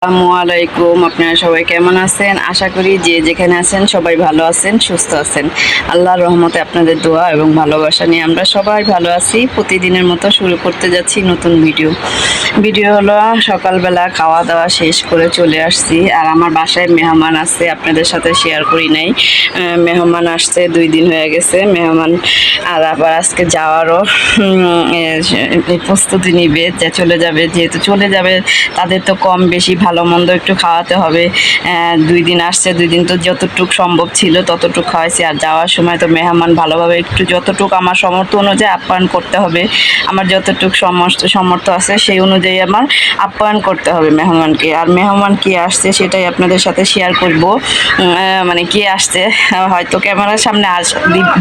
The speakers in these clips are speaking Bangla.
আসসালামু আলাইকুম। আপনারা সবাই কেমন আছেন? আশা করি যে যেখানে আছেন সবাই ভালো আছেন, সুস্থ আছেন। আল্লাহর রহমতে আপনাদের দোয়া এবং ভালোবাসা নিয়ে আমরা সবাই ভালো আছি। প্রতিদিনের মতো শুরু করতে যাচ্ছি নতুন ভিডিও হলো সকালবেলা খাওয়া দাওয়া শেষ করে চলে আসছি। আর আমার বাসায় মেহমান আছে, আপনাদের সাথে শেয়ার করি নাই। মেহমান আসছে 2 দিন হয়ে গেছে মেহমান। আর আবার আজকে যাওয়ারও প্রস্তুতি নিবে, যে চলে যাবে। যেহেতু চলে যাবে তাদের তো কম বেশি ভালো মন্দ একটু খাওয়াতে হবে। 2 দিন আসছে, 2 দিন তো যতটুকু সম্ভব ছিল ততটুকু খাওয়াইছি। আর যাওয়ার সময় তো মেহমান ভালোভাবে একটু যতটুকু আমার সামর্থ্য অনুযায়ী আপ্যায়ন করতে হবে। আমার যতটুকু সামর্থ্য আছে সেই অনুযায়ী আমার আপ্যায়ন করতে হবে মেহমানকে। আর মেহমান কে আসছে সেটাই আপনাদের সাথে শেয়ার করব। মানে কে আসছে হয়তো ক্যামেরার সামনে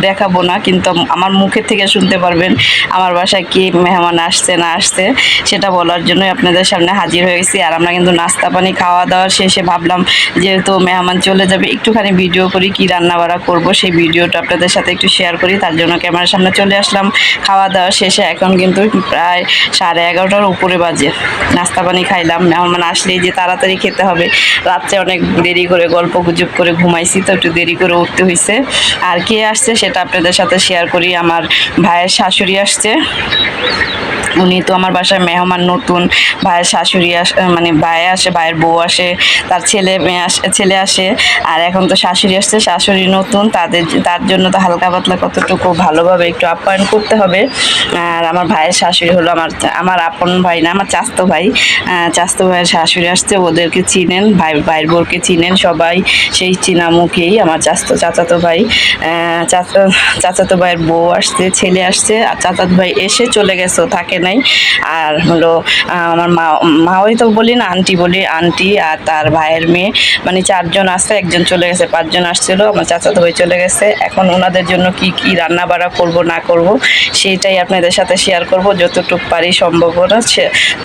দেখাবো না, কিন্তু আমার মুখের থেকে শুনতে পারবেন আমার বাসায় কে মেহমান আসছে না আসছে সেটা বলার জন্যই আপনাদের সামনে হাজির হয়েছি। আর আমরা কিন্তু নাস্তা পানি খাওয়া দাওয়ার শেষে ভাবলাম যেহেতু মেহমান চলে যাবে একটুখানি ভিডিও করি, কি রান্না বাড়া করবো সেই ভিডিওটা আপনাদের সাথে একটু শেয়ার করি। তার জন্য ক্যামেরার সামনে চলে আসলাম খাওয়া দাওয়া শেষে। এখন কিন্তু প্রায় 11:30টার উপরে বাজে। নাস্তা পানি খাইলাম, মেহমান আসলেই যে তাড়াতাড়ি খেতে হবে। রাত্রে অনেক দেরি করে গল্প গুজব করে ঘুমাইছি, তো একটু দেরি করে উঠতে হয়েছে। আর কে আসছে সেটা আপনাদের সাথে শেয়ার করি। আমার ভাইয়ের শাশুড়ি আসছে। উনি তো আমার বাসায় মেহমান নতুন। ভাইয়ের শাশুড়ি মানে ভাইয়ের বউ আসে, তার ছেলে আসে। আর এখন তো শাশুড়ি আসছে, শাশুড়ি নতুন, তার জন্য তো হালকা পাতলা কতটুকু ভালোভাবে একটু আপ্যায়ন করতে হবে। আর আমার ভাইয়ের শাশুড়ি হলো আমার আপন ভাই না, আমার চাস্তো ভাই। চাস্তো ভাইয়ের শাশুড়ি আসছে, ওদেরকে চিনেন, ভাইয়ের বউকে চিনেন সবাই। সেই চিনা মুখেই আমার চাচাতো ভাই, চাচাতো ভাইয়ের বউ আসছে, ছেলে আসছে। আর চাচাতো ভাই এসে চলে গেছে, থাকে নাই। আর হলো আমার মাওই তো বলি না, আন্টি বলি, আন্টি আর তার ভাইয়ের মেয়ে, মানে 4 জন আসছে, একজন চলে গেছে, 5 জন আসছিল। আমার চাচাতো ভাই চলে গেছে। এখন ওনাদের জন্য কি কি রান্না বাড়া করবো না করব সেইটাই আপনাদের সাথে শেয়ার করব। যতটুকু পারি সম্ভব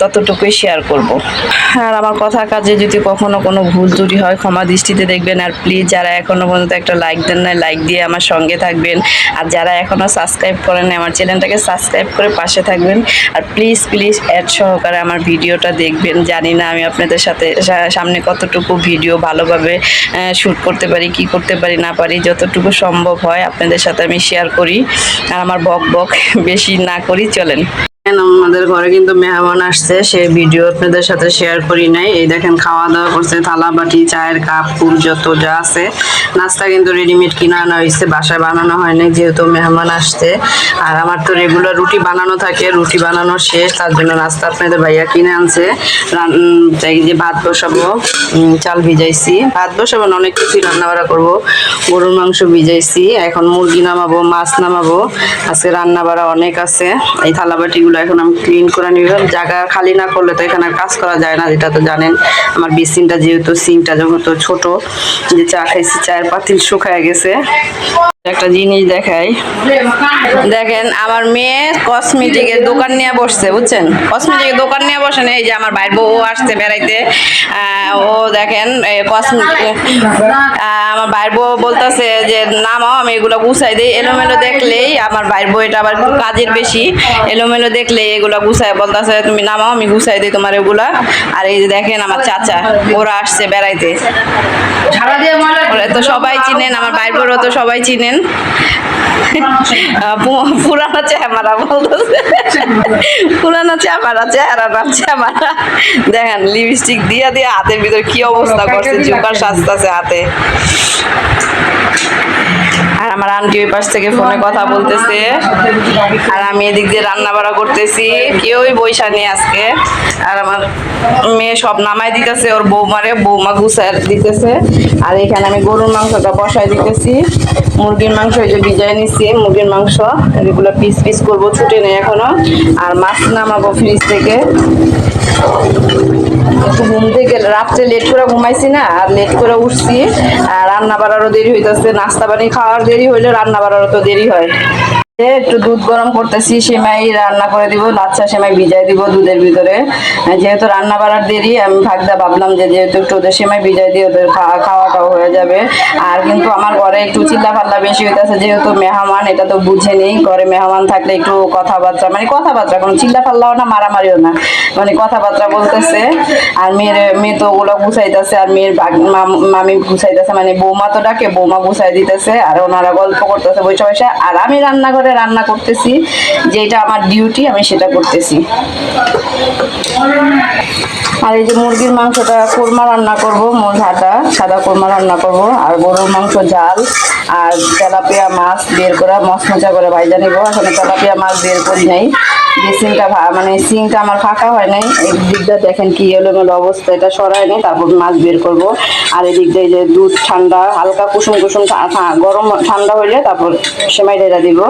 ততটুকুই শেয়ার করব। আর আমার কথা কাজে যদি কখনো কোনো ভুল ত্রুটি হয় ক্ষমা দৃষ্টিতে দেখবেন। আর প্লিজ যারা এখনো পর্যন্ত একটা লাইক দেন না, লাইক দিয়ে আমার সঙ্গে থাকবেন। আর যারা এখনো সাবস্ক্রাইব করেন আমার চ্যানেলটাকে সাবস্ক্রাইব করে পাশে থাকবেন। আর প্লিজ অ্যাড সহকারে আমার ভিডিওটা দেখবেন। জানি না আমি আপনাদের সাথে সামনে কতটুকু ভিডিও ভালোভাবে শ্যুট করতে পারি, কি করতে পারি না পারি, যতটুকু সম্ভব হয় আপনাদের সাথে আমি শেয়ার করি। আর আমার বক বেশি না করি, চলেন। আমাদের ঘরে কিন্তু মেহমান আসছে, সেই ভিডিও আপনাদের সাথে শেয়ার করি নাই। এই দেখেন খাওয়া দাওয়া করছে, থালা বাটি, চায়ের কাপ কুপ যত যা আছে। নাস্তা কিন্তু রেডিমেড কিনে আনা হয়েছে, বাসায় বানানো হয় নাই যেহেতু মেহমান আসছে। আর আমার তো রেগুলার রুটি বানানো থাকে, রুটি বানানো শেষ, তার জন্য নাস্তা আপনাদের ভাইয়া কিনে আনছে। চাই যে ভাত বসাবো, চাল ভিজাইছি, ভাত বসাবো না, অনেক কিছু রান্না বাড়া করবো। গরুর মাংস ভিজাইছি, এখন মুরগি নামাবো, মাছ নামাবো। আজকে রান্না বাড়া অনেক আছে। এই থালা বাটিগুলো এখন আমি ক্লিন করে নিলাম। জায়গা খালি না করলে তো এখানে কাজ করা যায় না, যেটা তো জানেন। আমার বেসিনটা যেহেতু সিংটা যখন তো ছোট, যে চা খাইছি চায়ের পাতিল শুকায় গেছে। একটা জিনিস দেখাই, দেখেন আমার মেয়ে কসমেটিকের দোকান নিয়ে বসছে, বুঝছেন? কসমেটিকের দোকান নিয়ে বসেন। এই যে আমার ভাইয়ের বউ আসছে বেড়াইতে, ও দেখেন আমার ভাইয়ের বউ বলতেছে যে নামাও, আমি এগুলো গুছাই দিই। এলোমেলো দেখলেই আমার ভাইয়ের বউ, এটা আবার কাজের বেশি, এলোমেলো দেখলেই এগুলা গুছাই বলতেছে তুমি নামাও, আমি গুছাই দিই তোমার এগুলা। আর এই যে দেখেন আমার চাচা, ওরা আসছে বেড়াইতে। ওরা তো সবাই চিনেন, আমার ভাইয়ের বউরা তো সবাই চিনেন। পুরানো চেহারা বলতেছে, পুরানো চেহারা দেখেন লিপস্টিক দিয়ে হাতের ভিতর কি অবস্থা করছে, জুপার সাজতেছে হাতে। আর আমার আন্টি ওই পাশ থেকে ফোনে কথা বলতেছে, আর আমি এদিক দিয়ে রান্না বাড়া করতেছি। কেউই বৈশা নেই আজকে। আর আমার মেয়ে সব নামাই দিতেছে, ওর বৌমা গুছায় দিতেছে। আর এখানে আমি গরুর মাংসটা বসাই দিতেছি। মুরগির মাংস এই যে ভিজাই নিচ্ছি, মুরগির মাংস এগুলো পিস করবো, ছুটে নেই এখনো। আর মাছ নামাবো ফ্রিজ থেকে। একটু ঘুম থেকে রাত্রে লেট করে ঘুমাইছি না, আর লেট করে উঠছি। আর রান্না বাড়ারও দেরি হইতেছে, নাস্তা পানি খাওয়ার দেরি হইলে রান্না বাড়ারও তো দেরি হয়। একটু দুধ গরম করতেছি, সেমাই রান্না করে দিব, লাচ্ছা সেমাই ভিজাই দিব দুধের ভিতরে। যেহেতু রান্না বাড়ার দেরি, আমি ভাগদা ভাবলাম যে যেহেতু একটু ওদের সেমাই ভিজাই দিয়ে ওদের খাওয়াটাও হয়ে যাবে। আর কিন্তু আমার ঘরে একটু চিল্লা পাল্লা বেশি হইতেছে, যেহেতু মেহমান, এটা তো বুঝে নেই, ঘরে মেহমান থাকলে একটু কথাবার্তা, মানে কথাবার্তা, কোনো চিল্লা পাল্লাও না, মারামারিও না, মানে কথাবার্তা বলতেছে। আর মেয়ে তো ওগুলো গুছাইতেছে, আর মেয়ের মামি গুছাইতেছে, মানে বৌমা তো ডাকে, বৌমা গুছাই দিতেছে, আর ওনারা গল্প করতেছে বসে বসে। আর আমি রান্নাঘরে রান্না করতেছি, যেটা আমার ডিউটি আমি সেটা করতেছি। আর এই যে মুরগির মাংসটা কোরমা রান্না করব, মোঝাটা সাদা কোরমা রান্না করব, আর গরুর মাংস ঝাল, আর তেলাপিয়া মাছ বের করে মচমচা করে ভাইজা নিব। এখানে তেলাপিয়া মাছ বের করি নাই, যে সিংটা মানে সিংটা আমার ফাঁকা হয় নাই, এই দিকটা দেখেন কি এলোমেলো অবস্থা, এটা সরাই নেই, তারপর মাছ বের করব। আর এই দিক দিয়ে যে দুধ ঠান্ডা, হালকা কুসুম কুসুম গরম ঠান্ডা হইলে তারপর সেমাই ঢেলা দিব।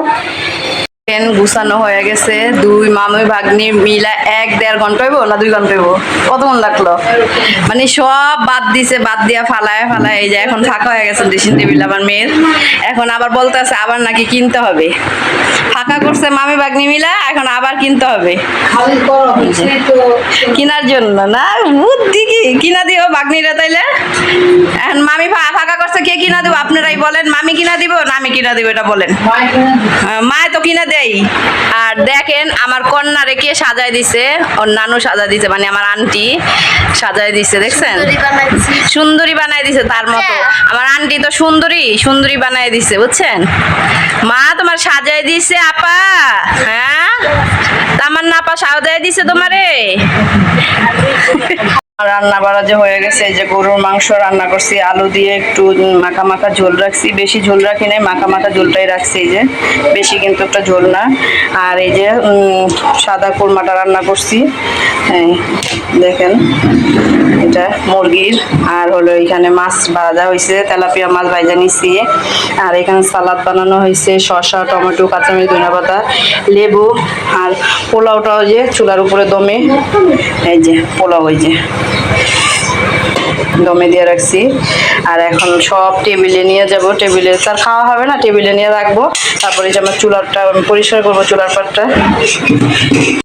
গুছানো হয়ে গেছে, দুই মামুই ভাগ্নি মিলা 1-1.5 ঘন্টা হইব না 2 ঘন্টা হইব, কতক্ষণ লাগলো, মানে সব বাদ দিছে, বাদ দিয়া ফালায় এই যে এখন ফাঁকা হয়ে গেছে ড্রেসিং টেবিল আমার মেয়ের। এখন আবার বলতে আছে আবার নাকি কিনতে হবে, ফাঁকা করছে মামি ভাগ্নি মিলা, এখন আবার কিনতে হবে কিনার জন্য। না বুদ্ধি কি, কিনা দিও ভাগ্নিরা তাইলে। এখন মামি ফাঁকা করছে, কে কিনা দিব আপনারাই বলেন, মামি কিনা দিব না আমি কিনা দিব, এটা বলেন। মা তো কিনা দেই। আর দেখেন আমার কন্যারে কে সাজাই দিছে, ওর নানু সাজাই দিছে, মানে আমার আন্টি সাজাই দিছে, দেখছেন সুন্দরী বানাই দিছে তার মতো। আমার আন্টি তো সুন্দরী বানাই দিছে, বুঝছেন। মা তোমার সাজাই দিছে আপা, হ্যাঁ আমার না আপা সাজাই দিছে তোমারে। রান্না বাড়া যে হয়ে গেছে, এই যে গরুর মাংস রান্না করছি, আলু দিয়ে একটু মাখা মাখা ঝোল রাখছি, বেশি ঝোল রাখি নাই, মাখা মাখা ঝোলটাই রাখছি, এই যে বেশি কিন্তু একটা ঝোল না। আর এই যে সাদা কোরমাটা রান্না করছি, দেখেন এটা মুরগির। আর হলো এখানে মাছ ভাজা হয়েছে, তেলাপিয়া মাছ ভাজা নিচ্ছি। আর এখানে সালাদ বানানো হয়েছে, শসা, টমেটো, কাঁচামরিচ, ধনেপাতা, লেবু। আর পোলাওটাও যে চুলার উপরে দমে, এই যে পোলাও, ওই যে দমে দিয়ে রাখছি। আর এখন সব টেবিলে নিয়ে যাব, টেবিলে তার খাওয়া হবে না, টেবিলে নিয়ে রাখবো। তারপরে যে আমার চুলাটা পরিষ্কার করবো, চুলার পাটটা।